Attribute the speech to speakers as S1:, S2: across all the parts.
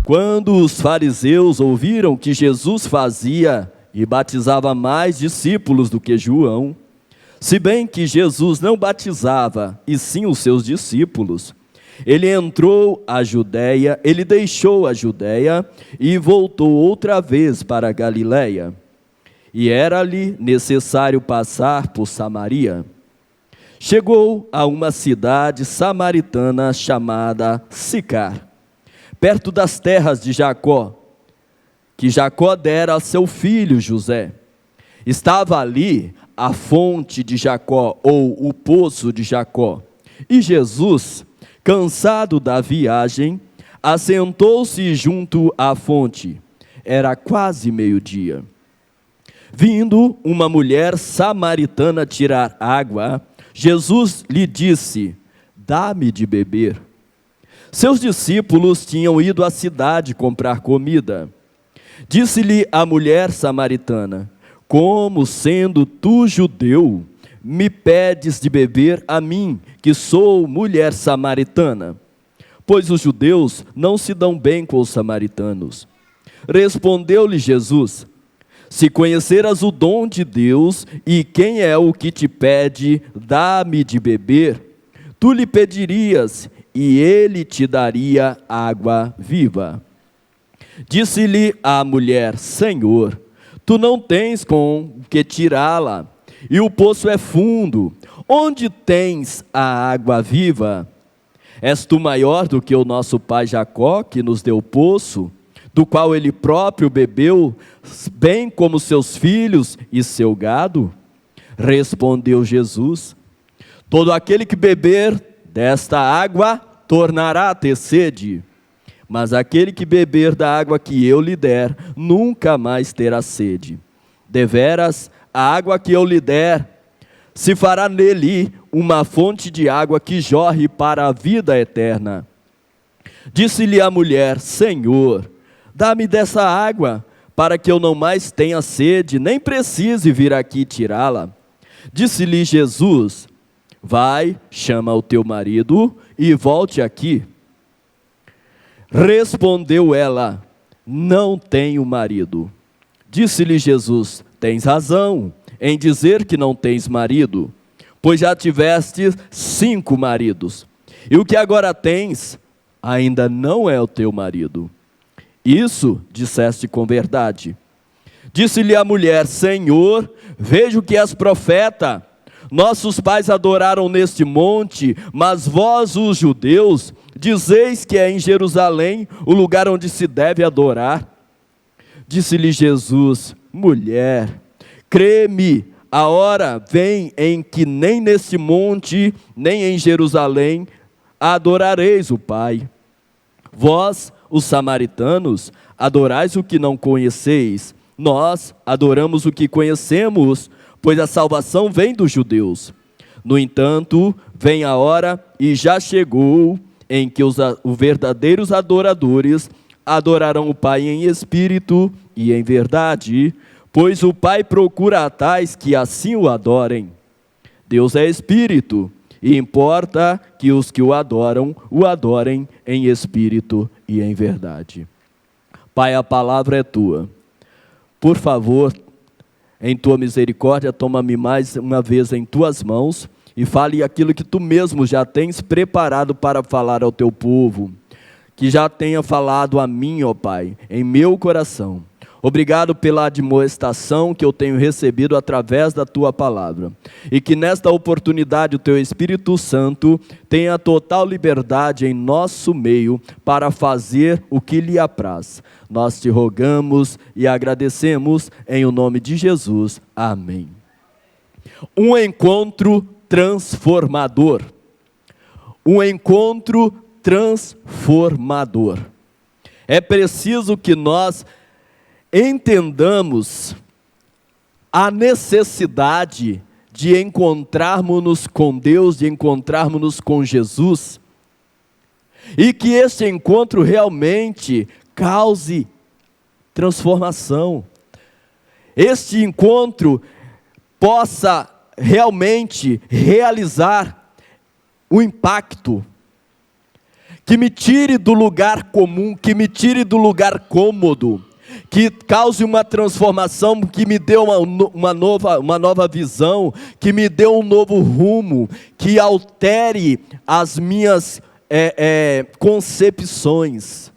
S1: Quando os fariseus ouviram que Jesus fazia e batizava mais discípulos do que João, se bem que Jesus não batizava, e sim os seus discípulos, ele deixou a Judéia e voltou outra vez para a Galiléia. E era-lhe necessário passar por Samaria. Chegou a uma cidade samaritana chamada Sicar, perto das terras de Jacó, que Jacó dera a seu filho José. Estava ali a fonte de Jacó, ou o poço de Jacó. E Jesus, cansado da viagem, assentou-se junto à fonte. Era quase meio-dia. Vindo uma mulher samaritana tirar água, Jesus lhe disse: dá-me de beber. Seus discípulos tinham ido à cidade comprar comida. Disse-lhe a mulher samaritana: como sendo tu judeu, me pedes de beber a mim, que sou mulher samaritana? Pois os judeus não se dão bem com os samaritanos. Respondeu-lhe Jesus: se conheceras o dom de Deus e quem é o que te pede, dá-me de beber, tu lhe pedirias e ele te daria água viva. Disse-lhe a mulher: Senhor, tu não tens com que tirá-la, e o poço é fundo. Onde tens a água viva? És tu maior do que o nosso pai Jacó, que nos deu o poço, do qual ele próprio bebeu, bem como seus filhos e seu gado? Respondeu Jesus: todo aquele que beber desta água tornará a ter sede, mas aquele que beber da água que eu lhe der, nunca mais terá sede. Deveras, a água que eu lhe der, se fará nele uma fonte de água que jorre para a vida eterna. Disse-lhe a mulher: Senhor, dá-me dessa água, para que eu não mais tenha sede, nem precise vir aqui tirá-la. Disse-lhe Jesus: vai, chama o teu marido e volte aqui. Respondeu ela: não tenho marido. Disse-lhe Jesus: tens razão em dizer que não tens marido, pois já tiveste 5 maridos, e o que agora tens ainda não é o teu marido. Isso disseste com verdade. Disse-lhe a mulher: Senhor, vejo que és profeta. Nossos pais adoraram neste monte, mas vós, os judeus, dizeis que é em Jerusalém o lugar onde se deve adorar. Disse-lhe Jesus: mulher, crê-me, a hora vem em que nem neste monte, nem em Jerusalém adorareis o Pai. Vós, os samaritanos, adorais o que não conheceis. Nós adoramos o que conhecemos, pois a salvação vem dos judeus. No entanto, vem a hora, e já chegou, em que os verdadeiros adoradores adorarão o Pai em espírito e em verdade, pois o Pai procura a tais que assim o adorem. Deus é espírito, e importa que os que o adorem em espírito e em verdade. Pai, a palavra é tua. Por favor, em tua misericórdia, toma-me mais uma vez em tuas mãos e fale aquilo que tu mesmo já tens preparado para falar ao teu povo, que já tenha falado a mim, ó Pai, em meu coração. Obrigado pela admoestação que eu tenho recebido através da tua palavra. E que nesta oportunidade o teu Espírito Santo tenha total liberdade em nosso meio para fazer o que lhe apraz. Nós te rogamos e agradecemos em o nome de Jesus. Amém. Um encontro transformador. Um encontro transformador. É preciso que nós entendamos a necessidade de encontrarmos-nos com Deus, de encontrarmos-nos com Jesus, e que este encontro realmente cause transformação. Este encontro possa realmente realizar o impacto, que me tire do lugar comum, que me tire do lugar cômodo, que cause uma transformação, que me dê uma nova visão, que me dê um novo rumo, que altere as minhas concepções.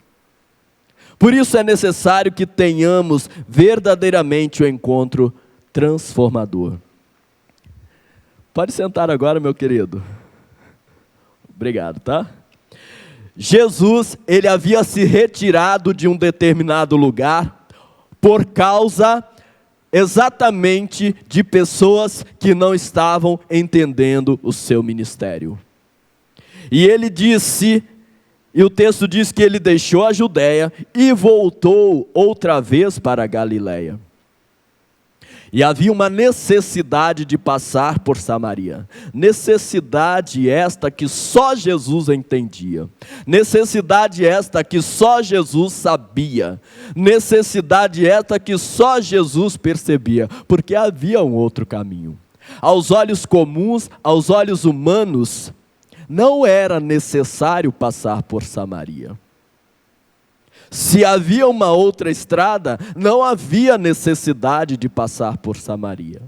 S1: Por isso é necessário que tenhamos verdadeiramente o encontro transformador. Pode sentar agora, meu querido. Obrigado, tá? Jesus, ele havia se retirado de um determinado lugar por causa exatamente de pessoas que não estavam entendendo o seu ministério. E ele disse, e o texto diz que ele deixou a Judéia e voltou outra vez para a Galileia. E havia uma necessidade de passar por Samaria. Necessidade esta que só Jesus entendia. Necessidade esta que só Jesus sabia. Necessidade esta que só Jesus percebia. Porque havia um outro caminho. Aos olhos comuns, aos olhos humanos, não era necessário passar por Samaria. Se havia uma outra estrada, não havia necessidade de passar por Samaria.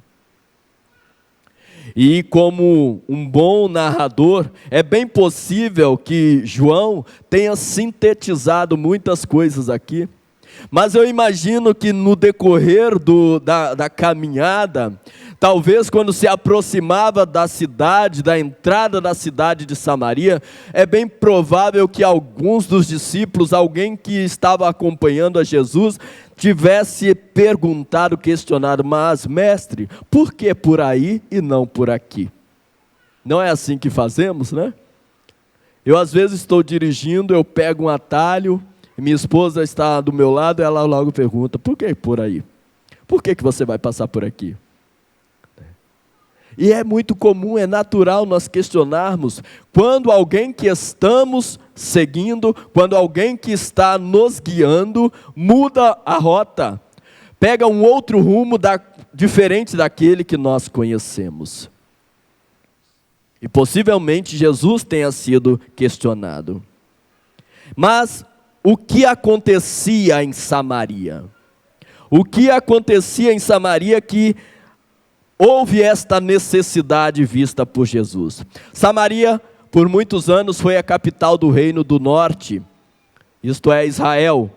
S1: E como um bom narrador, é bem possível que João tenha sintetizado muitas coisas aqui, mas eu imagino que no decorrer da caminhada, talvez quando se aproximava da cidade, da entrada da cidade de Samaria, é bem provável que alguns dos discípulos, alguém que estava acompanhando a Jesus, tivesse perguntado, questionado, mas mestre, por que por aí e não por aqui? Não é assim que fazemos, né? Eu às vezes estou dirigindo, eu pego um atalho, minha esposa está do meu lado, ela logo pergunta, por que por aí? Por que você vai passar por aqui? E é muito comum, é natural nós questionarmos quando alguém que estamos seguindo, quando alguém que está nos guiando, muda a rota, pega um outro rumo diferente daquele que nós conhecemos. E possivelmente Jesus tenha sido questionado. Mas o que acontecia em Samaria? O que acontecia em Samaria que houve esta necessidade vista por Jesus? Samaria, por muitos anos, foi a capital do reino do norte, isto é, Israel.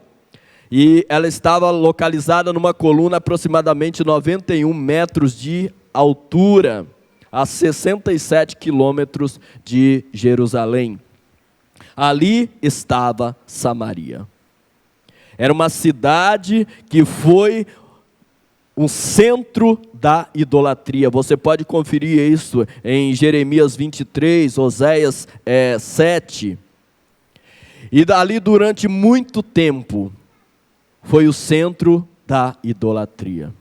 S1: E ela estava localizada numa coluna aproximadamente 91 metros de altura, a 67 quilômetros de Jerusalém. Ali estava Samaria. Era uma cidade que foi um centro da idolatria. Você pode conferir isso em Jeremias 23, Oséias 7. E dali durante muito tempo foi o centro da idolatria.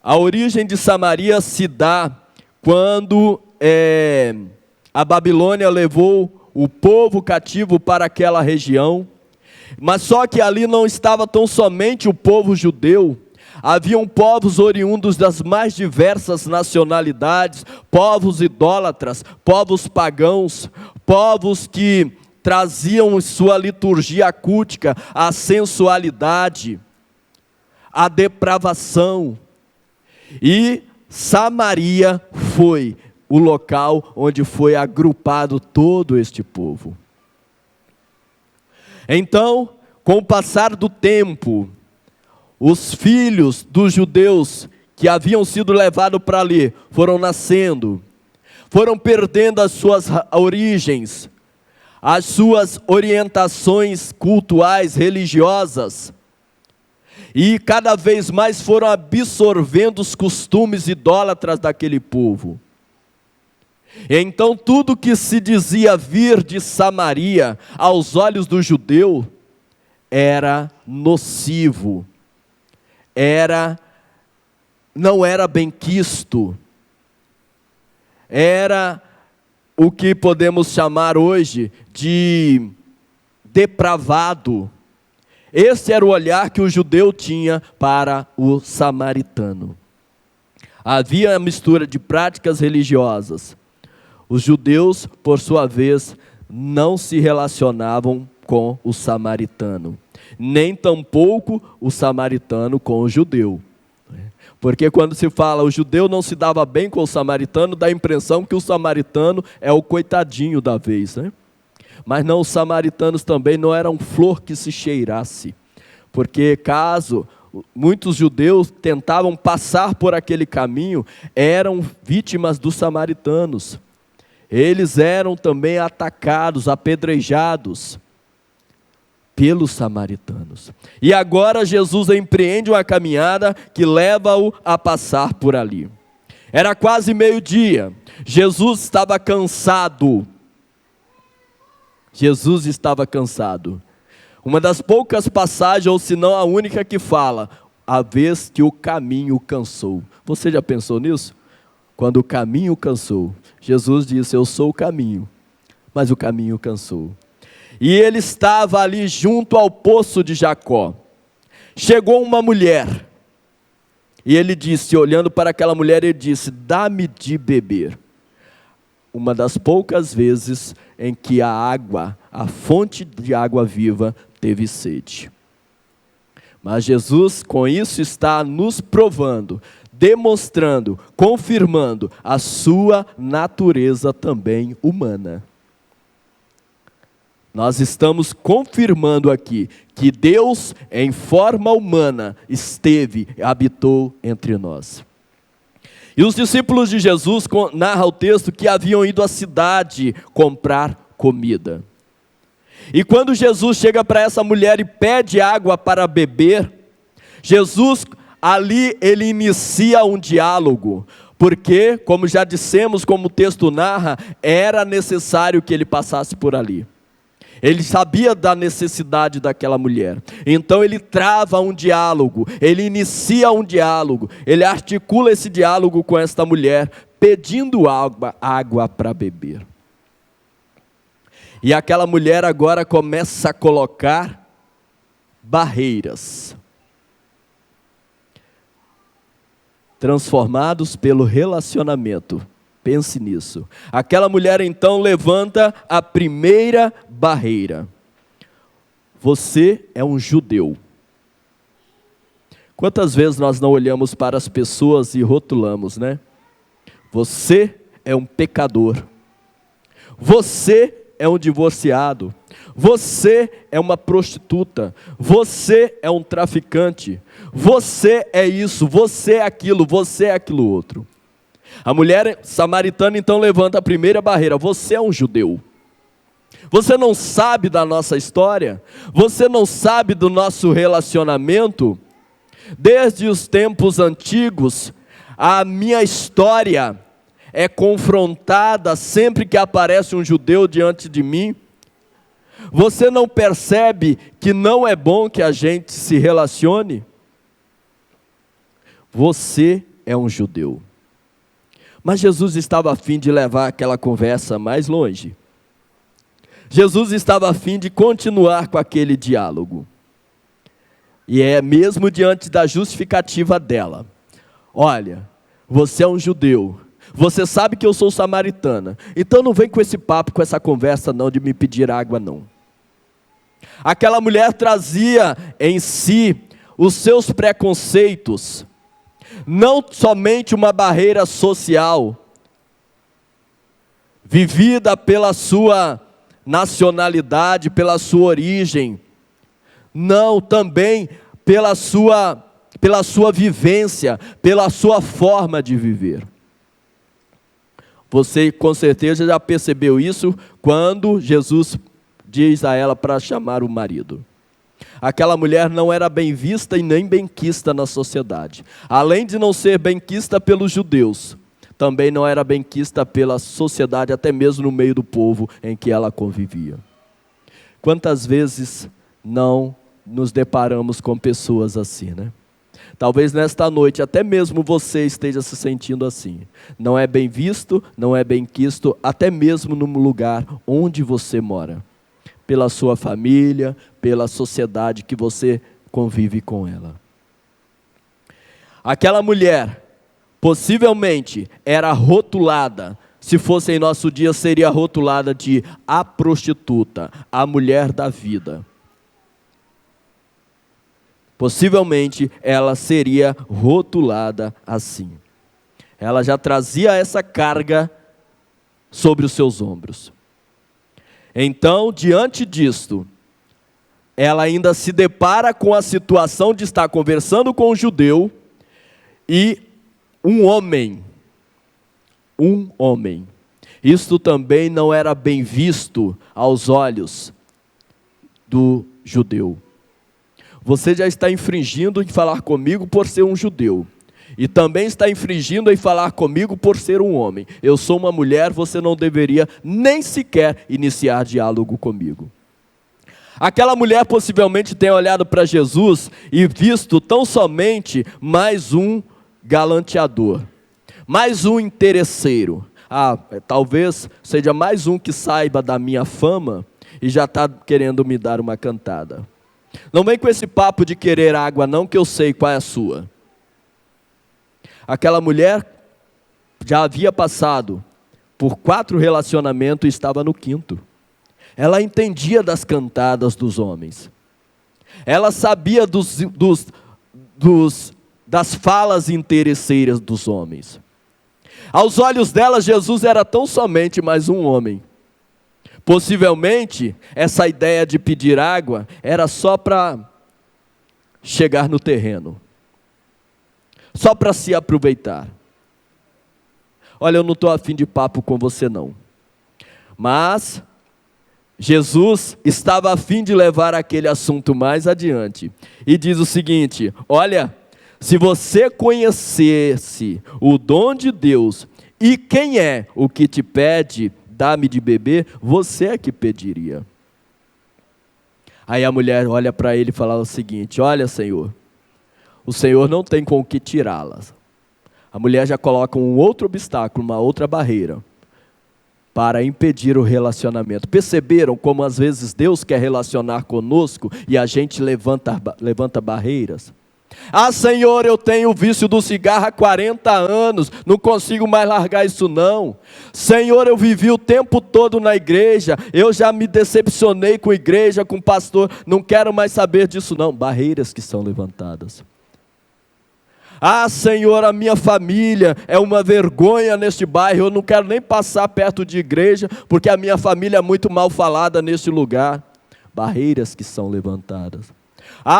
S1: A origem de Samaria se dá quando a Babilônia levou o povo cativo para aquela região, mas só que ali não estava tão somente o povo judeu, haviam povos oriundos das mais diversas nacionalidades, povos idólatras, povos pagãos, povos que traziam em sua liturgia cultica a sensualidade, a depravação. E Samaria foi o local onde foi agrupado todo este povo. Então, com o passar do tempo, os filhos dos judeus que haviam sido levados para ali foram nascendo, foram perdendo as suas origens, as suas orientações cultuais, religiosas, e cada vez mais foram absorvendo os costumes idólatras daquele povo. Então tudo que se dizia vir de Samaria, aos olhos do judeu, era nocivo, não era benquisto, era o que podemos chamar hoje de depravado. Esse era o olhar que o judeu tinha para o samaritano. Havia a mistura de práticas religiosas. Os judeus, por sua vez, não se relacionavam com o samaritano, nem tampouco o samaritano com o judeu. Porque quando se fala o judeu não se dava bem com o samaritano, dá a impressão que o samaritano é o coitadinho da vez, né? Mas não, os samaritanos também não eram flor que se cheirasse, porque caso muitos judeus tentavam passar por aquele caminho, eram vítimas dos samaritanos. Eles eram também atacados, apedrejados pelos samaritanos. E agora Jesus empreende uma caminhada que leva-o a passar por ali. Era quase meio-dia. Jesus estava cansado. Jesus estava cansado. Uma das poucas passagens, ou se não a única, que fala: a vez que o caminho cansou. Você já pensou nisso? Quando o caminho cansou. Jesus disse: eu sou o caminho, mas o caminho cansou. E ele estava ali junto ao poço de Jacó. Chegou uma mulher. E ele disse, olhando para aquela mulher, ele disse: dá-me de beber. Uma das poucas vezes em que a água, a fonte de água viva, teve sede. Mas Jesus, com isso, está nos provando, demonstrando, confirmando a sua natureza também humana. Nós estamos confirmando aqui que Deus, em forma humana, habitou entre nós. E os discípulos de Jesus, narra o texto, que haviam ido à cidade comprar comida. E quando Jesus chega para essa mulher e pede água para beber, Jesus, ali, ele inicia um diálogo. Porque, como já dissemos, como o texto narra, era necessário que ele passasse por ali. Ele sabia da necessidade daquela mulher. Então ele trava um diálogo, ele inicia um diálogo, ele articula esse diálogo com esta mulher, pedindo água para beber. E aquela mulher agora começa a colocar barreiras. Transformados pelo relacionamento. Pense nisso. Aquela mulher então levanta a primeira barreira. Você é um judeu. Quantas vezes nós não olhamos para as pessoas e rotulamos, né? Você é um pecador. Você é um divorciado. Você é uma prostituta. Você é um traficante. Você é isso, você é aquilo outro. A mulher samaritana então levanta a primeira barreira: você é um judeu. Você não sabe da nossa história? Você não sabe do nosso relacionamento? Desde os tempos antigos, a minha história é confrontada sempre que aparece um judeu diante de mim. Você não percebe que não é bom que a gente se relacione? Você é um judeu. Mas Jesus estava a fim de levar aquela conversa mais longe. Jesus estava a fim de continuar com aquele diálogo. E é mesmo diante da justificativa dela: olha, você é um judeu, você sabe que eu sou samaritana, então não vem com esse papo, com essa conversa não, de me pedir água não. Aquela mulher trazia em si os seus preconceitos, não somente uma barreira social, vivida pela sua nacionalidade, pela sua origem, não, também pela sua vivência, pela sua forma de viver. Você com certeza já percebeu isso quando Jesus diz a ela para chamar o marido. Aquela mulher não era bem vista e nem benquista na sociedade. Além de não ser benquista pelos judeus, também não era benquista pela sociedade, até mesmo no meio do povo em que ela convivia. Quantas vezes não nos deparamos com pessoas assim, né? Talvez nesta noite até mesmo você esteja se sentindo assim. Não é bem visto, não é benquisto, até mesmo no lugar onde você mora. Pela sua família, pela sociedade que você convive com ela. Aquela mulher, possivelmente, era rotulada, se fosse em nosso dia, seria rotulada de a prostituta, a mulher da vida. Possivelmente ela seria rotulada assim. Ela já trazia essa carga sobre os seus ombros. Então, diante disto, ela ainda se depara com a situação de estar conversando com um judeu e um homem. Isto também não era bem visto aos olhos do judeu. Você já está infringindo em falar comigo por ser um judeu. E também está infringindo em falar comigo por ser um homem. Eu sou uma mulher, você não deveria nem sequer iniciar diálogo comigo. Aquela mulher possivelmente tenha olhado para Jesus e visto tão somente mais um galanteador, mais um interesseiro. Talvez seja mais um que saiba da minha fama e já está querendo me dar uma cantada. Não vem com esse papo de querer água não, que eu sei qual é a sua. Aquela mulher já havia passado por 4 relacionamentos e estava no 5º. Ela entendia das cantadas dos homens. Ela sabia das falas interesseiras dos homens. Aos olhos dela, Jesus era tão somente mais um homem. Possivelmente, essa ideia de pedir água era só para chegar no terreno. Só para se aproveitar. Olha, eu não estou afim de papo com você não. Mas Jesus estava afim de levar aquele assunto mais adiante. E diz o seguinte: olha, se você conhecesse o dom de Deus e quem é o que te pede, dá-me de beber, você é que pediria. Aí a mulher olha para ele e fala o seguinte: olha, Senhor, o Senhor não tem com o que tirá-las. A mulher já coloca um outro obstáculo, uma outra barreira, para impedir o relacionamento. Perceberam como às vezes Deus quer relacionar conosco e a gente levanta barreiras? Senhor, eu tenho o vício do cigarro há 40 anos, não consigo mais largar isso não. Senhor, eu vivi o tempo todo na igreja, eu já me decepcionei com a igreja, com o pastor, não quero mais saber disso não. Barreiras que são levantadas. Senhor, a minha família é uma vergonha neste bairro, eu não quero nem passar perto de igreja, porque a minha família é muito mal falada neste lugar. Barreiras que são levantadas.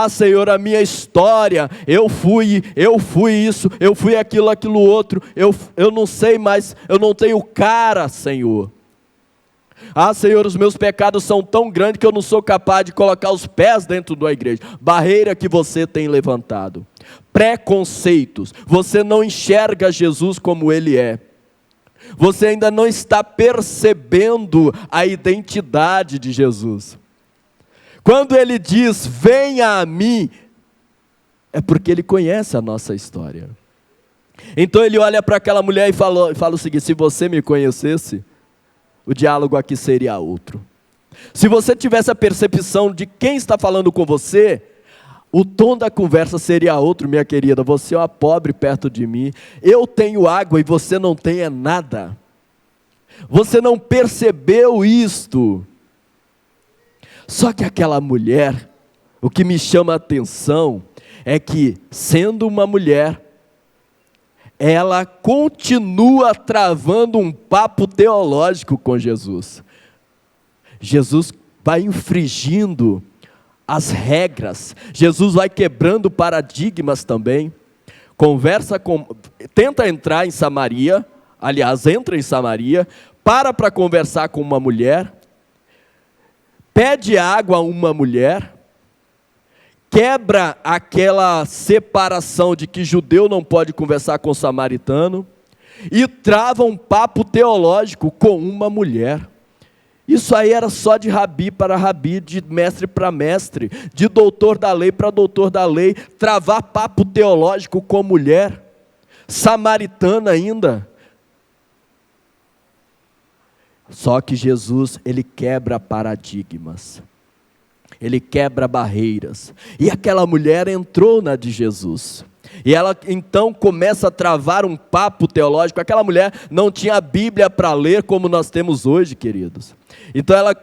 S1: Senhor, a minha história, eu fui isso, eu fui aquilo outro, eu não sei mais, eu não tenho cara, Senhor. Senhor, os meus pecados são tão grandes que eu não sou capaz de colocar os pés dentro da igreja. Barreira que você tem levantado. Preconceitos. Você não enxerga Jesus como Ele é. Você ainda não está percebendo a identidade de Jesus. Quando Ele diz, venha a mim, é porque Ele conhece a nossa história. Então Ele olha para aquela mulher e fala o seguinte: se você me conhecesse, o diálogo aqui seria outro. Se você tivesse a percepção de quem está falando com você, o tom da conversa seria outro, minha querida. Você é uma pobre perto de mim, eu tenho água e você não tem nada. Você não percebeu isto. Só que aquela mulher, o que me chama a atenção é que, sendo uma mulher, ela continua travando um papo teológico com Jesus. Jesus vai infringindo as regras, Jesus vai quebrando paradigmas também. Tenta entrar em Samaria, aliás, entra em Samaria, para conversar com uma mulher, pede água a uma mulher, quebra aquela separação de que judeu não pode conversar com samaritano e trava um papo teológico com uma mulher. Isso aí era só de rabi para rabi, de mestre para mestre, de doutor da lei para doutor da lei, travar papo teológico com mulher, samaritana ainda. Só que Jesus, Ele quebra paradigmas. Ele quebra barreiras. E aquela mulher entrou na de Jesus. E ela então começa a travar um papo teológico. Aquela mulher não tinha a Bíblia para ler como nós temos hoje, queridos. Então ela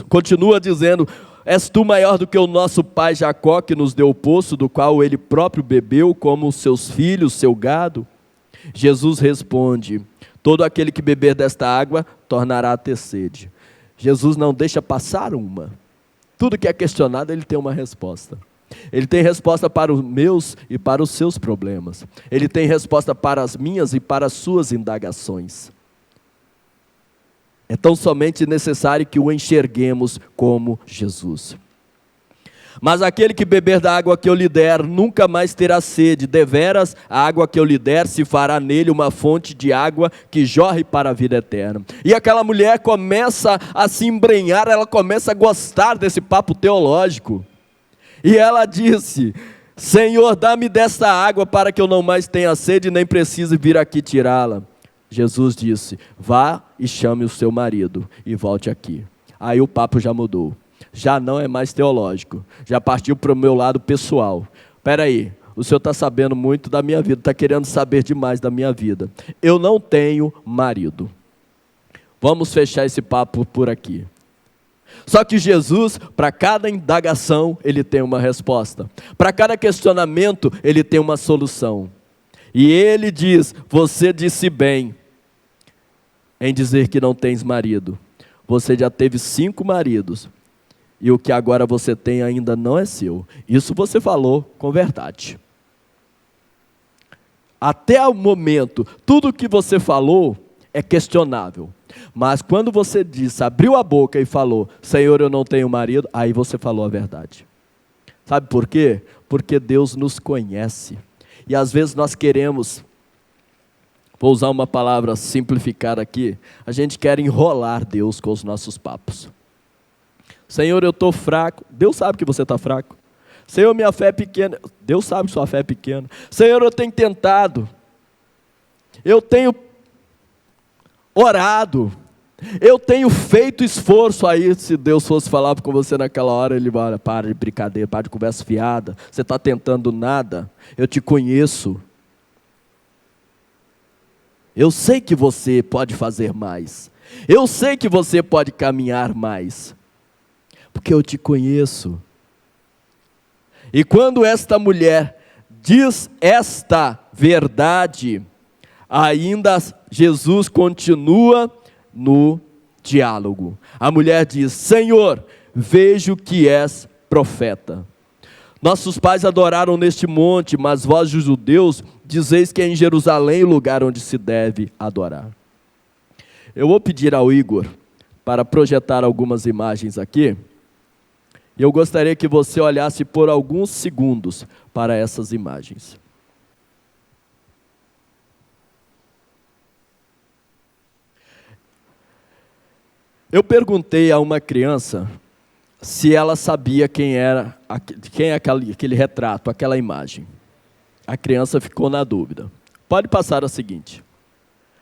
S1: continua dizendo: és tu maior do que o nosso pai Jacó, que nos deu o poço, do qual ele próprio bebeu, como os seus filhos, seu gado? Jesus responde: todo aquele que beber desta água tornará a ter sede. Jesus não deixa passar uma. Tudo que é questionado, ele tem uma resposta. Ele tem resposta para os meus e para os seus problemas. Ele tem resposta para as minhas e para as suas indagações. É tão somente necessário que o enxerguemos como Jesus. Mas aquele que beber da água que eu lhe der, nunca mais terá sede. Deveras, a água que eu lhe der, se fará nele uma fonte de água que jorre para a vida eterna. E aquela mulher começa a se embrenhar, ela começa a gostar desse papo teológico. E ela disse: Senhor, dá-me desta água para que eu não mais tenha sede e nem precise vir aqui tirá-la. Jesus disse: vá e chame o seu marido e volte aqui. Aí o papo já mudou. Já não é mais teológico. Já partiu para o meu lado pessoal. Espera aí, o senhor está sabendo muito da minha vida, está querendo saber demais da minha vida. Eu não tenho marido. Vamos fechar esse papo por aqui. Só que Jesus, para cada indagação, ele tem uma resposta. Para cada questionamento, ele tem uma solução. E ele diz: você disse bem em dizer que não tens marido. Você já teve 5 maridos. E o que agora você tem ainda não é seu. Isso você falou com verdade. Até o momento, tudo o que você falou é questionável. Mas quando você disse, abriu a boca e falou: Senhor, eu não tenho marido, aí você falou a verdade. Sabe por quê? Porque Deus nos conhece. E às vezes nós queremos, vou usar uma palavra simplificada aqui, a gente quer enrolar Deus com os nossos papos. Senhor, eu estou fraco. Deus sabe que você está fraco. Senhor, minha fé é pequena. Deus sabe que sua fé é pequena. Senhor, eu tenho tentado. Eu tenho orado. Eu tenho feito esforço. Aí, se Deus fosse falar com você naquela hora, ele vai: para de brincadeira, para de conversa fiada. Você está tentando nada. Eu te conheço. Eu sei que você pode fazer mais. Eu sei que você pode caminhar mais. Porque eu te conheço. E quando esta mulher diz esta verdade, ainda Jesus continua no diálogo. A mulher diz: Senhor, vejo que és profeta. Nossos pais adoraram neste monte, mas vós, os judeus, dizeis que é em Jerusalém o lugar onde se deve adorar. Eu vou pedir ao Igor para projetar algumas imagens aqui. E eu gostaria que você olhasse por alguns segundos para essas imagens. Eu perguntei a uma criança se ela sabia quem é aquele retrato, aquela imagem. A criança ficou na dúvida. Pode passar a seguinte.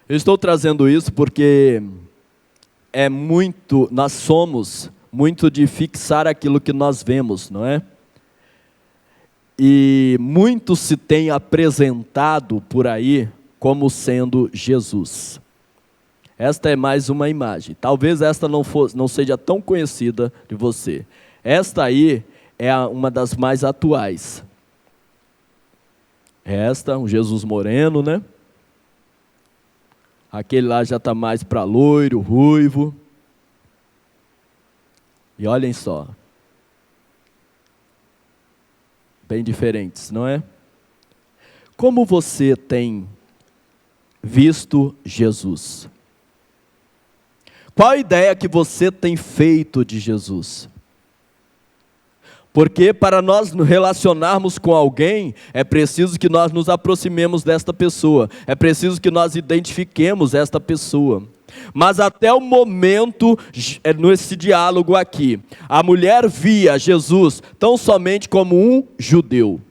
S1: Eu estou trazendo isso porque nós somos muito de fixar aquilo que nós vemos, não é? E muito se tem apresentado por aí como sendo Jesus. Esta é mais uma imagem. Talvez esta não seja tão conhecida de você. Esta aí é uma das mais atuais. Esta, um Jesus moreno, né? Aquele lá já está mais para loiro, ruivo. E olhem só. Bem diferentes, não é? Como você tem visto Jesus? Qual a ideia que você tem feito de Jesus? Porque para nós nos relacionarmos com alguém, é preciso que nós nos aproximemos desta pessoa. É preciso que nós identifiquemos esta pessoa. Mas até o momento, nesse diálogo aqui, a mulher via Jesus tão somente como um judeu.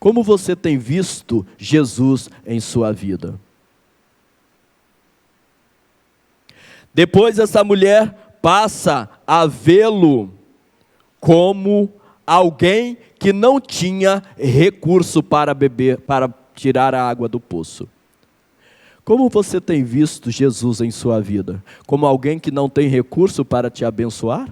S1: Como você tem visto Jesus em sua vida? Depois essa mulher passa a vê-lo como alguém que não tinha recurso para beber, para tirar a água do poço. Como você tem visto Jesus em sua vida? Como alguém que não tem recurso para te abençoar?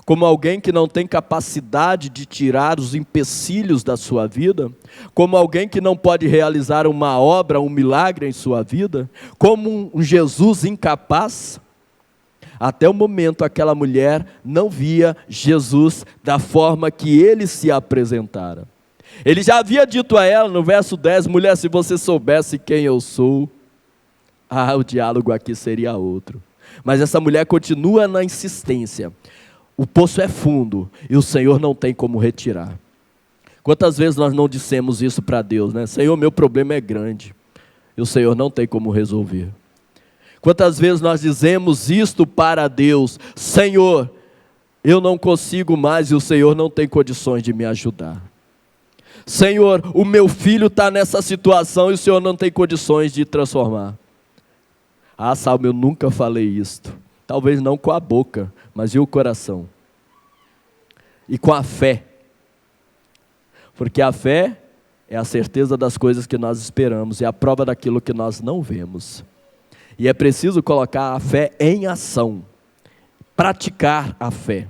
S1: Como alguém que não tem capacidade de tirar os empecilhos da sua vida? Como alguém que não pode realizar uma obra, um milagre em sua vida? Como um Jesus incapaz? Até o momento aquela mulher não via Jesus da forma que ele se apresentara. Ele já havia dito a ela no verso 10, mulher, se você soubesse quem eu sou, o diálogo aqui seria outro. Mas essa mulher continua na insistência. O poço é fundo e o Senhor não tem como retirar. Quantas vezes nós não dissemos isso para Deus, né? Senhor, meu problema é grande e o Senhor não tem como resolver. Quantas vezes nós dizemos isto para Deus, Senhor, eu não consigo mais e o Senhor não tem condições de me ajudar. Senhor, o meu filho está nessa situação e o Senhor não tem condições de transformar. Salmo, eu nunca falei isto. Talvez não com a boca, mas e o coração? E com a fé. Porque a fé é a certeza das coisas que nós esperamos, é a prova daquilo que nós não vemos. E é preciso colocar a fé em ação, praticar a fé.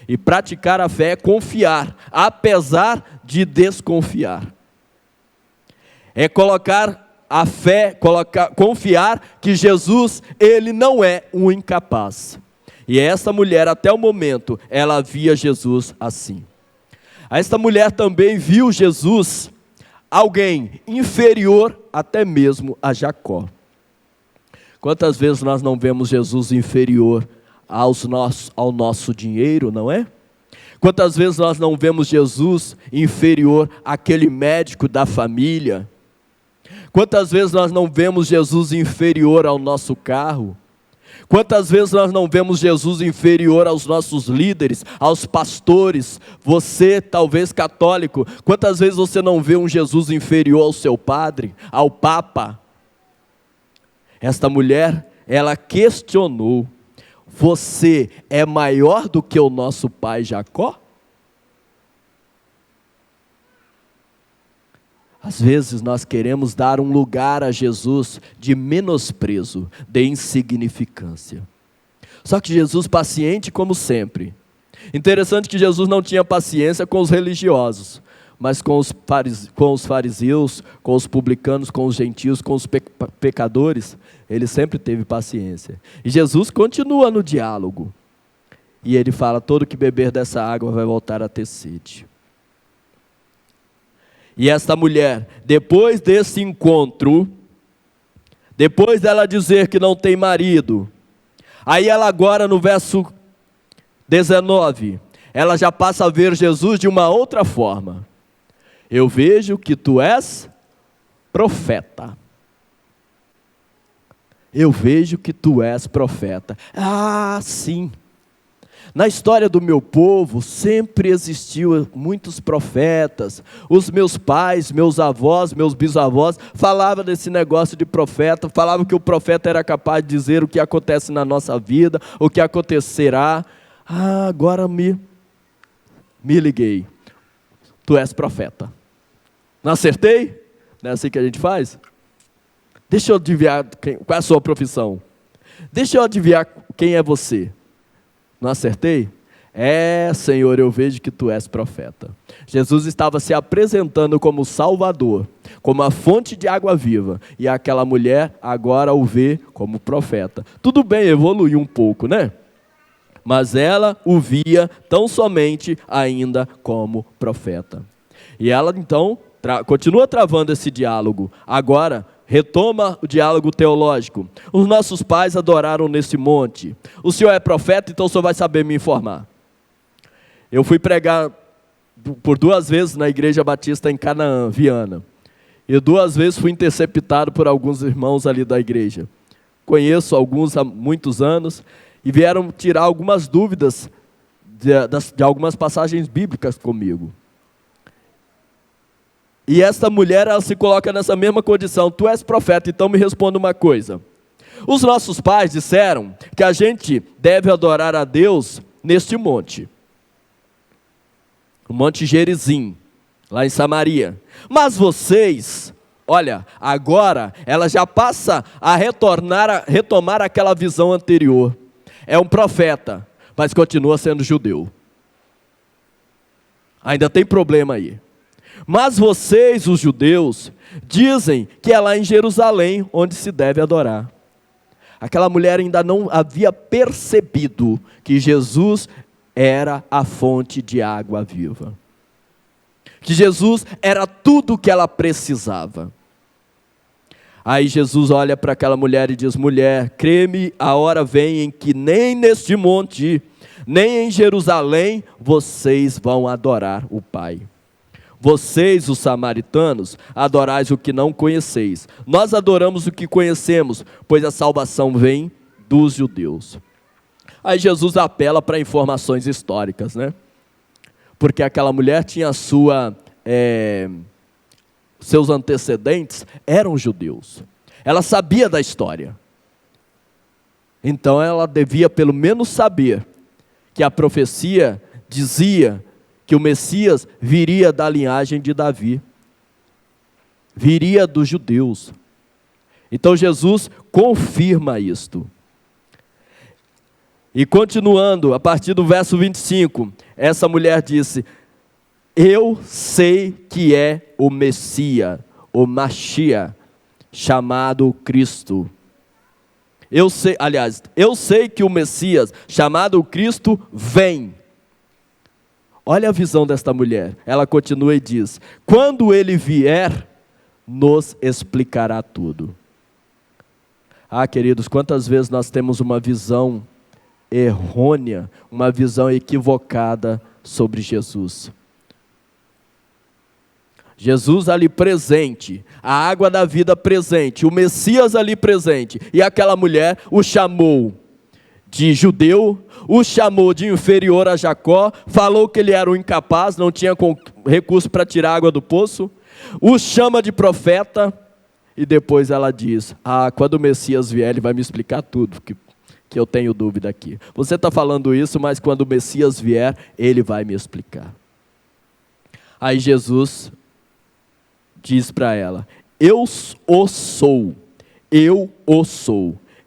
S1: E praticar a fé é confiar, apesar de desconfiar. É colocar a fé, confiar que Jesus, ele não é um incapaz. E essa mulher, até o momento, ela via Jesus assim. Esta mulher também viu Jesus, alguém inferior até mesmo a Jacó. Quantas vezes nós não vemos Jesus inferior ao nosso dinheiro, não é? Quantas vezes nós não vemos Jesus inferior àquele médico da família? Quantas vezes nós não vemos Jesus inferior ao nosso carro? Quantas vezes nós não vemos Jesus inferior aos nossos líderes, aos pastores? Você, talvez católico, quantas vezes você não vê um Jesus inferior ao seu padre, ao Papa? Esta mulher, ela questionou: você é maior do que o nosso pai Jacó? Às vezes nós queremos dar um lugar a Jesus de menosprezo, de insignificância. Só que Jesus, paciente como sempre. Interessante que Jesus não tinha paciência com os religiosos, mas com os fariseus, com os publicanos, com os gentios, com os pecadores, ele sempre teve paciência. E Jesus continua no diálogo. E ele fala: todo que beber dessa água vai voltar a ter sede. E esta mulher, depois desse encontro, depois dela dizer que não tem marido, aí ela agora no verso 19, ela já passa a ver Jesus de uma outra forma. Eu vejo que tu és profeta. Eu vejo que tu és profeta. Sim. Na história do meu povo, sempre existiu muitos profetas. Os meus pais, meus avós, meus bisavós, falavam desse negócio de profeta, falavam que o profeta era capaz de dizer o que acontece na nossa vida, o que acontecerá. Agora me liguei. Tu és profeta. Não acertei? Não é assim que a gente faz? Deixa eu adivinhar qual é a sua profissão. Deixa eu adivinhar quem é você. Não acertei? Senhor, eu vejo que tu és profeta. Jesus estava se apresentando como Salvador, como a fonte de água viva. E aquela mulher agora o vê como profeta. Tudo bem, evoluiu um pouco, né? Mas ela o via tão somente ainda como profeta. E ela então continua travando esse diálogo. Agora retoma o diálogo teológico. Os nossos pais adoraram nesse monte. O senhor é profeta, então o senhor vai saber me informar. Eu fui pregar por 2 vezes na Igreja Batista em Canaã, Viana. E 2 vezes fui interceptado por alguns irmãos ali da igreja. Conheço alguns há muitos anos e vieram tirar algumas dúvidas de algumas passagens bíblicas comigo. E esta mulher, ela se coloca nessa mesma condição. Tu és profeta, então me responda uma coisa. Os nossos pais disseram que a gente deve adorar a Deus neste monte. o Monte Gerizim, lá em Samaria. Mas vocês, olha, agora ela já passa a retomar aquela visão anterior. É um profeta, mas continua sendo judeu. Ainda tem problema aí. Mas vocês, os judeus, dizem que é lá em Jerusalém onde se deve adorar. Aquela mulher ainda não havia percebido que Jesus era a fonte de água viva. Que Jesus era tudo o que ela precisava. Aí Jesus olha para aquela mulher e diz: mulher, crê-me, a hora vem em que nem neste monte, nem em Jerusalém, vocês vão adorar o Pai. Vocês, os samaritanos, adorais o que não conheceis. Nós adoramos o que conhecemos, pois a salvação vem dos judeus. Aí Jesus apela para informações históricas, né? Porque aquela mulher tinha seus antecedentes eram judeus. Ela sabia da história. Então ela devia pelo menos saber que a profecia dizia que o Messias viria da linhagem de Davi. Viria dos judeus. Então Jesus confirma isto. E continuando, a partir do verso 25, essa mulher disse: eu sei que é o Messias, o Mashiach, chamado Cristo. Eu sei que o Messias, chamado Cristo, vem. Olha a visão desta mulher. Ela continua e diz: quando ele vier, nos explicará tudo. Ah, queridos, quantas vezes nós temos uma visão errônea, uma visão equivocada sobre Jesus. Jesus ali presente, a água da vida presente, o Messias ali presente, e aquela mulher o chamou de judeu, o chamou de inferior a Jacó, falou que ele era um incapaz, não tinha recurso para tirar água do poço, o chama de profeta, e depois ela diz: quando o Messias vier, ele vai me explicar tudo, que eu tenho dúvida aqui. Você está falando isso, mas quando o Messias vier, ele vai me explicar. Aí Jesus diz para ela: eu o sou,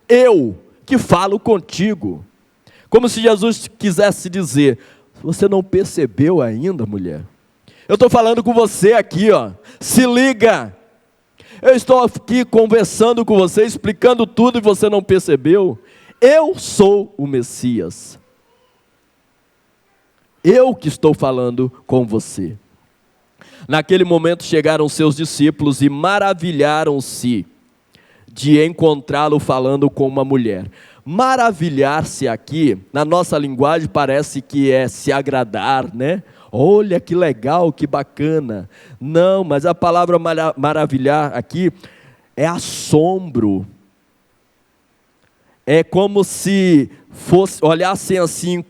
S1: eu que falo contigo. Como se Jesus quisesse dizer: você não percebeu ainda, mulher? Eu estou falando com você aqui, ó. Se liga, eu estou aqui conversando com você, explicando tudo e você não percebeu. Eu sou o Messias, eu que estou falando com você. Naquele momento chegaram seus discípulos e maravilharam-se de encontrá-lo falando com uma mulher. Maravilhar-se aqui, na nossa linguagem, parece que é se agradar, né? Olha que legal, que bacana. Não, mas a palavra maravilhar aqui é assombro. É como se olhassem assim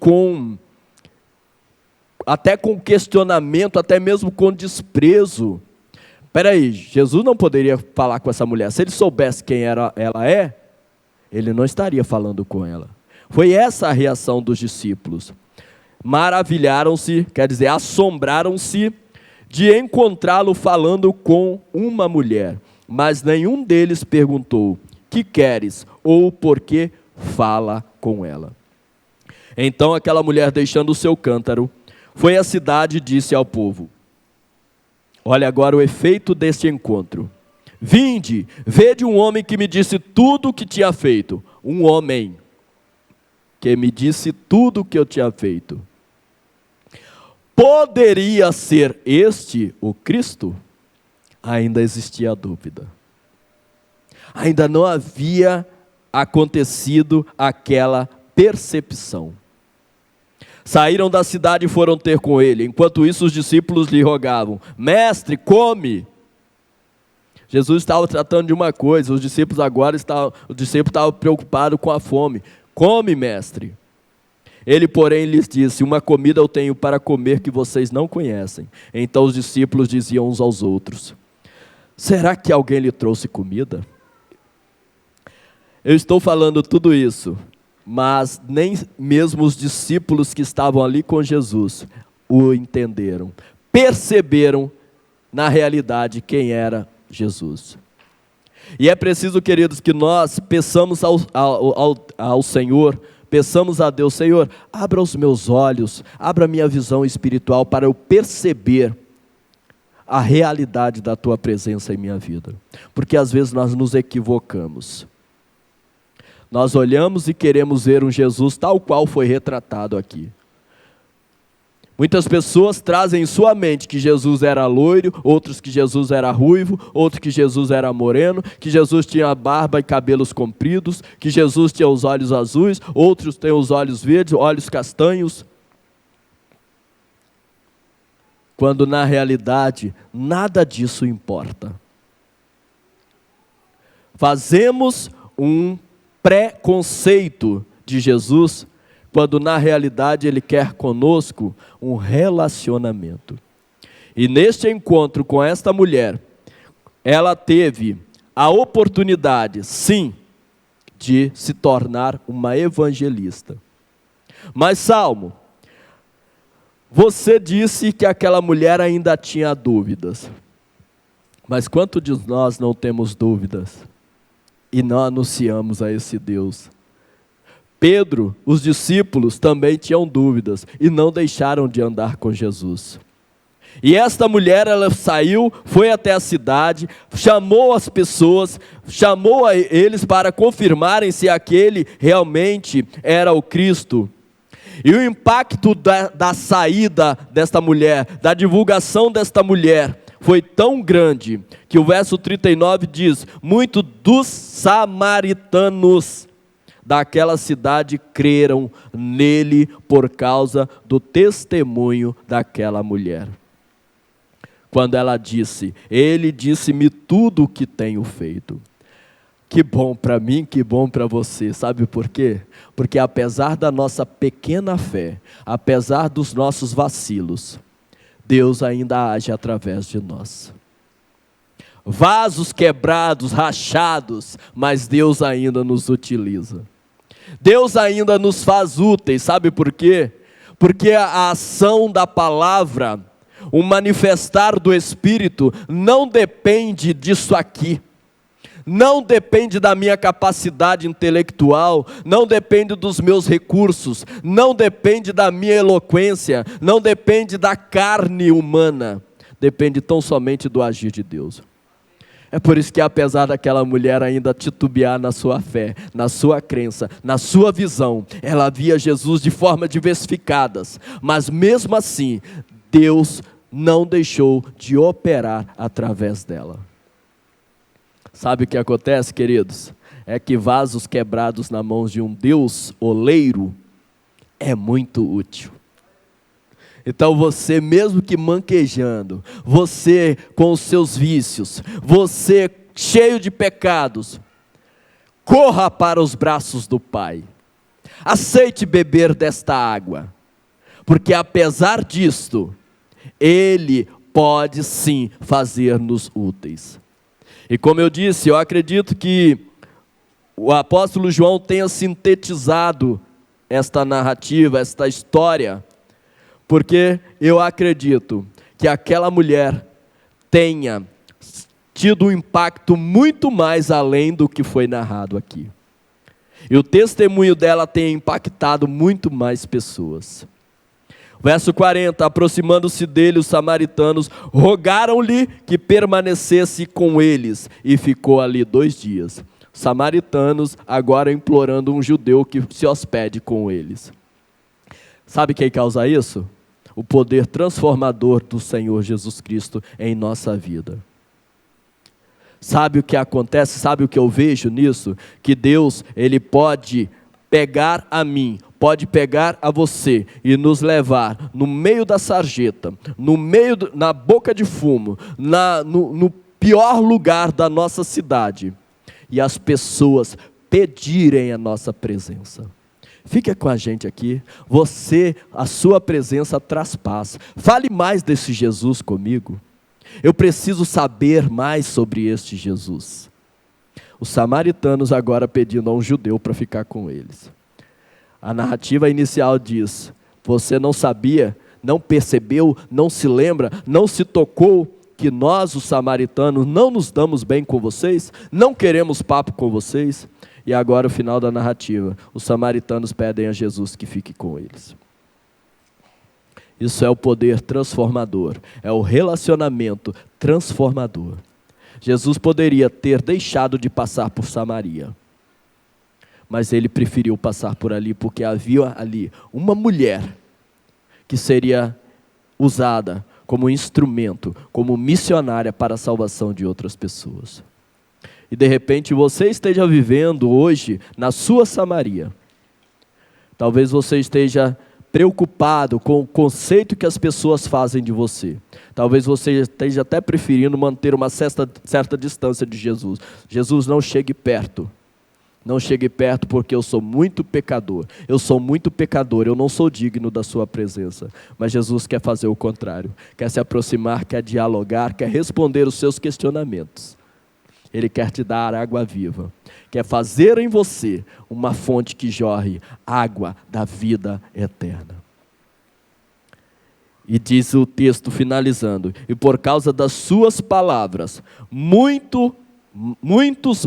S1: até com questionamento, até mesmo com desprezo. Espera aí, Jesus não poderia falar com essa mulher. Se ele soubesse quem ela é, ele não estaria falando com ela. Foi essa a reação dos discípulos. Maravilharam-se, quer dizer, assombraram-se de encontrá-lo falando com uma mulher. Mas nenhum deles perguntou: que queres? Ou por que fala com ela? Então aquela mulher, deixando o seu cântaro, foi à cidade e disse ao povo: olha agora o efeito deste encontro. Vinde, vede um homem que me disse tudo o que tinha feito. Um homem que me disse tudo o que eu tinha feito. Poderia ser este o Cristo? Ainda existia a dúvida. Ainda não havia acontecido aquela percepção. Saíram da cidade e foram ter com ele. Enquanto isso, os discípulos lhe rogavam: mestre, come. Jesus estava tratando de uma coisa, os discípulos estavam preocupados com a fome. Come, mestre. Ele, porém, lhes disse: uma comida eu tenho para comer que vocês não conhecem. Então os discípulos diziam uns aos outros: será que alguém lhe trouxe comida? Eu estou falando tudo isso, mas nem mesmo os discípulos que estavam ali com Jesus o entenderam, perceberam na realidade quem era Jesus. E é preciso, queridos, que nós peçamos ao Senhor, peçamos a Deus: Senhor, abra os meus olhos, abra a minha visão espiritual para eu perceber a realidade da Tua presença em minha vida. Porque às vezes nós nos equivocamos. Nós olhamos e queremos ver um Jesus tal qual foi retratado aqui. Muitas pessoas trazem em sua mente que Jesus era loiro, outros que Jesus era ruivo, outros que Jesus era moreno, que Jesus tinha barba e cabelos compridos, que Jesus tinha os olhos azuis, outros têm os olhos verdes, olhos castanhos. Quando na realidade nada disso importa. Fazemos um preconceito de Jesus, quando na realidade Ele quer conosco um relacionamento. E neste encontro com esta mulher, ela teve a oportunidade, sim, de se tornar uma evangelista. Mas Salmo, você disse que aquela mulher ainda tinha dúvidas. Mas quantos de nós não temos dúvidas? E não anunciamos a esse Deus? Pedro, os discípulos também tinham dúvidas e não deixaram de andar com Jesus. E esta mulher, ela saiu, foi até a cidade, chamou as pessoas, chamou a eles para confirmarem se aquele realmente era o Cristo. E o impacto da saída desta mulher, da divulgação desta mulher, foi tão grande, que o verso 39 diz: muitos dos samaritanos daquela cidade creram nele por causa do testemunho daquela mulher. Quando ela disse: ele disse-me tudo o que tenho feito. Que bom para mim, que bom para você. Sabe por quê? Porque apesar da nossa pequena fé, apesar dos nossos vacilos, Deus ainda age através de nós. Vasos quebrados, rachados, mas Deus ainda nos utiliza. Deus ainda nos faz úteis. Sabe por quê? Porque a ação da palavra, o manifestar do Espírito, não depende disso aqui. Não depende da minha capacidade intelectual, não depende dos meus recursos, não depende da minha eloquência, não depende da carne humana, depende tão somente do agir de Deus. É por isso que apesar daquela mulher ainda titubear na sua fé, na sua crença, na sua visão, ela via Jesus de forma diversificadas, mas mesmo assim, Deus não deixou de operar através dela. Sabe o que acontece, queridos? É que vasos quebrados na mão de um Deus oleiro é muito útil. Então você, mesmo que manquejando, você com os seus vícios, você cheio de pecados, corra para os braços do Pai. Aceite beber desta água, porque apesar disto, Ele pode sim fazer-nos úteis. E como eu disse, eu acredito que o apóstolo João tenha sintetizado esta narrativa, esta história, porque eu acredito que aquela mulher tenha tido um impacto muito mais além do que foi narrado aqui. E o testemunho dela tenha impactado muito mais pessoas. Verso 40, aproximando-se dele, os samaritanos rogaram-lhe que permanecesse com eles, e ficou ali 2 dias. Os samaritanos agora implorando um judeu que se hospede com eles. Sabe quem causa isso? O poder transformador do Senhor Jesus Cristo em nossa vida. Sabe o que acontece? Sabe o que eu vejo nisso? Que Deus, Ele pode pegar a mim, pode pegar a você e nos levar no meio da sarjeta, na boca de fumo, no pior lugar da nossa cidade, e as pessoas pedirem a nossa presença. Fica com a gente aqui. A sua presença traz paz. Fale mais desse Jesus comigo. Eu preciso saber mais sobre este Jesus. Os samaritanos agora pedindo a um judeu para ficar com eles. A narrativa inicial diz: você não sabia não percebeu, não se lembra, não se tocou que nós, os samaritanos, não nos damos bem com vocês, não queremos papo com vocês? E agora o final da narrativa, os samaritanos pedem a Jesus que fique com eles. Isso é o poder transformador, é o relacionamento transformador. Jesus poderia ter deixado de passar por Samaria, mas ele preferiu passar por ali, porque havia ali uma mulher que seria usada como instrumento, como missionária para a salvação de outras pessoas. E de repente você esteja vivendo hoje na sua Samaria. Talvez você esteja preocupado com o conceito que as pessoas fazem de você. Talvez você esteja até preferindo manter uma certa distância de Jesus. Jesus, não chegue perto. Não chegue perto, porque eu sou muito pecador. Eu sou muito pecador, eu não sou digno da sua presença. Mas Jesus quer fazer o contrário. Quer se aproximar, quer dialogar, quer responder os seus questionamentos. Ele quer te dar água viva. Quer fazer em você uma fonte que jorre água da vida eterna. E diz o texto finalizando: e por causa das suas palavras, muitos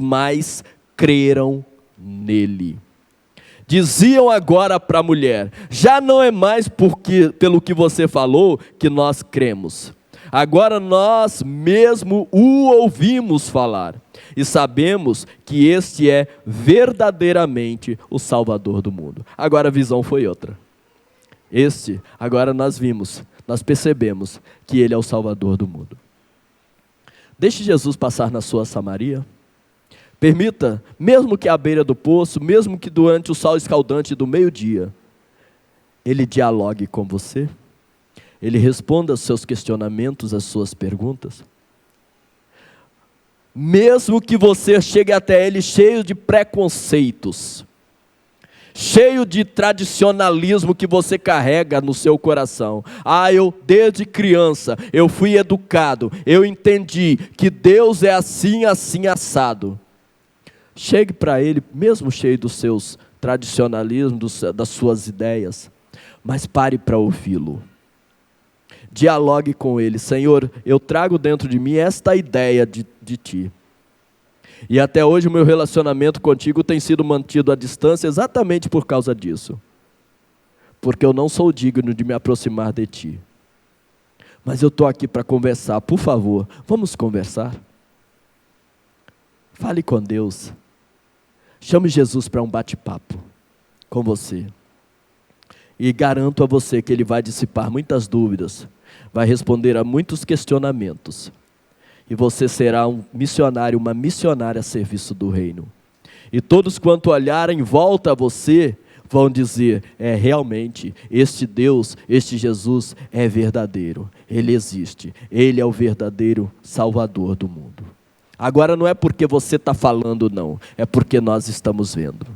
S1: mais creram nele. Diziam agora para a mulher: já não é mais pelo que você falou que nós cremos. Agora nós mesmo o ouvimos falar e sabemos que este é verdadeiramente o Salvador do mundo. Agora a visão foi outra. Agora nós vimos, nós percebemos que ele é o Salvador do mundo. Deixe Jesus passar na sua Samaria. Permita, mesmo que à beira do poço, mesmo que durante o sol escaldante do meio-dia, ele dialogue com você. Ele responda aos seus questionamentos, às suas perguntas. Mesmo que você chegue até ele cheio de preconceitos, cheio de tradicionalismo que você carrega no seu coração. Eu desde criança, eu fui educado, eu entendi que Deus é assim, assim, assado. Chegue para ele, mesmo cheio dos seus tradicionalismos, das suas ideias, mas pare para ouvi-lo. Dialogue com ele. Senhor, eu trago dentro de mim esta ideia de ti. E até hoje o meu relacionamento contigo tem sido mantido à distância exatamente por causa disso. Porque eu não sou digno de me aproximar de ti. Mas eu estou aqui para conversar. Por favor, vamos conversar? Fale com Deus. Chame Jesus para um bate-papo com você. E garanto a você que ele vai dissipar muitas dúvidas, vai responder a muitos questionamentos. E você será um missionário, uma missionária a serviço do reino. E todos quanto olharem em volta a você, vão dizer: realmente, este Deus, este Jesus é verdadeiro. Ele existe. Ele é o verdadeiro Salvador do mundo. Agora não é porque você está falando não, é porque nós estamos vendo.